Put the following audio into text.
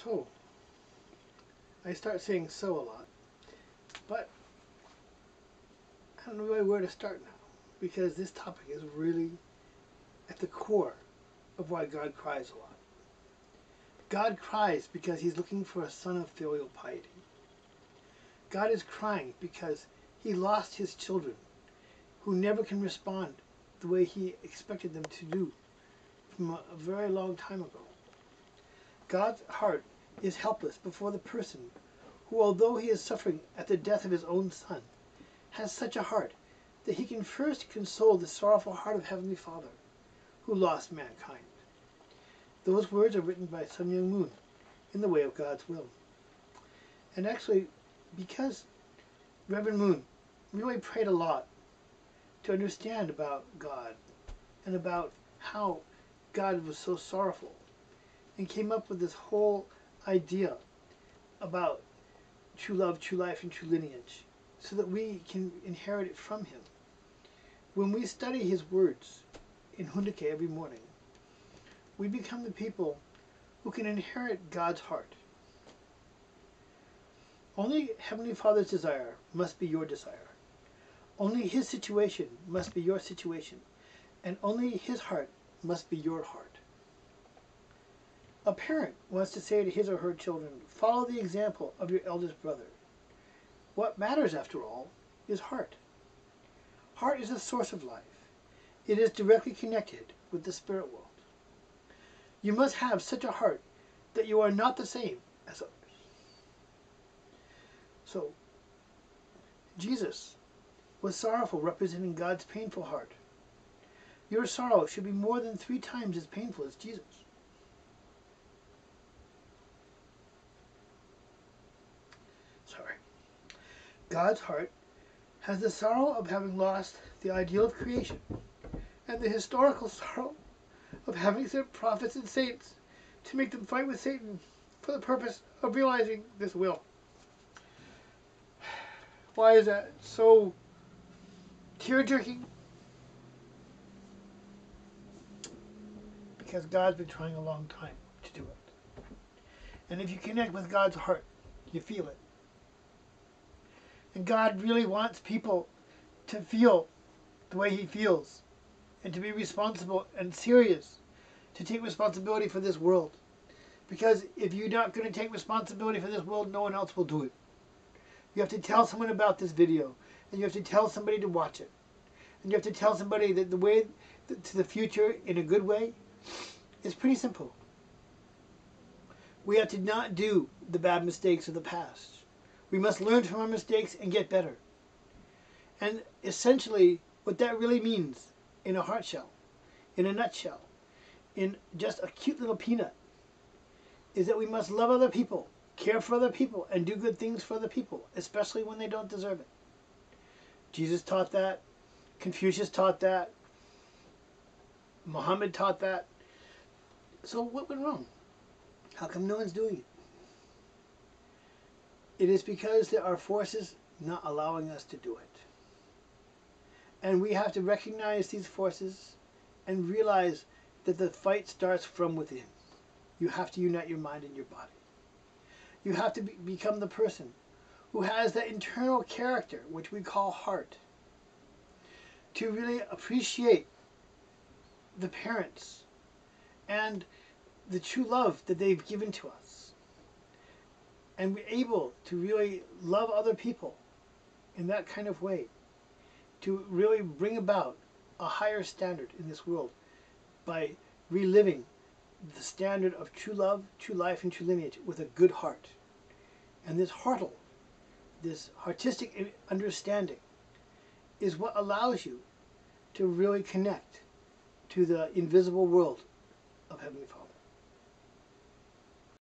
So, I start saying so a lot, but I don't know really where to start now, because this topic is really at the core of why God cries a lot. God cries because he's looking for a son of filial piety. God is crying because he lost his children who never can respond the way he expected them to do from a very long time ago. God's heart is helpless before the person who, although he is suffering at the death of his own son, has such a heart that he can first console the sorrowful heart of Heavenly Father who lost mankind. Those words are written by Sun Myung Moon in The Way of God's Will. And actually, because Reverend Moon really prayed a lot to understand about God and about how God was so sorrowful, and came up with this whole idea about true love, true life, and true lineage, so that we can inherit it from him. When we study his words in Hundake every morning, we become the people who can inherit God's heart. Only Heavenly Father's desire must be your desire. Only his situation must be your situation. And only his heart must be your heart. A parent wants to say to his or her children, follow the example of your eldest brother. What matters, after all, is heart. Heart is the source of life. It is directly connected with the spirit world. You must have such a heart that you are not the same as others. So, Jesus was sorrowful, representing God's painful heart. Your sorrow should be more than 3 times as painful as Jesus. God's heart has the sorrow of having lost the ideal of creation and the historical sorrow of having sent prophets and saints to make them fight with Satan for the purpose of realizing this will. Why is that so tear-jerking? Because God's been trying a long time to do it. And if you connect with God's heart, you feel it. And God really wants people to feel the way he feels and to be responsible and serious, to take responsibility for this world. Because if you're not going to take responsibility for this world, no one else will do it. You have to tell someone about this video, and you have to tell somebody to watch it. And you have to tell somebody that the way to the future in a good way is pretty simple. We have to not do the bad mistakes of the past. We must learn from our mistakes and get better. And essentially, what that really means in a heart shell, in a nutshell, in just a cute little peanut, is that we must love other people, care for other people, and do good things for other people, especially when they don't deserve it. Jesus taught that. Confucius taught that. Muhammad taught that. So what went wrong? How come no one's doing it? It is because there are forces not allowing us to do it. And we have to recognize these forces and realize that the fight starts from within. You have to unite your mind and your body. You have to become the person who has that internal character, which we call heart, to really appreciate the parents and the true love that they've given to us. And we're able to really love other people in that kind of way, to really bring about a higher standard in this world by reliving the standard of true love, true life, and true lineage with a good heart. And this heartal, this artistic understanding, is what allows you to really connect to the invisible world of Heavenly Father.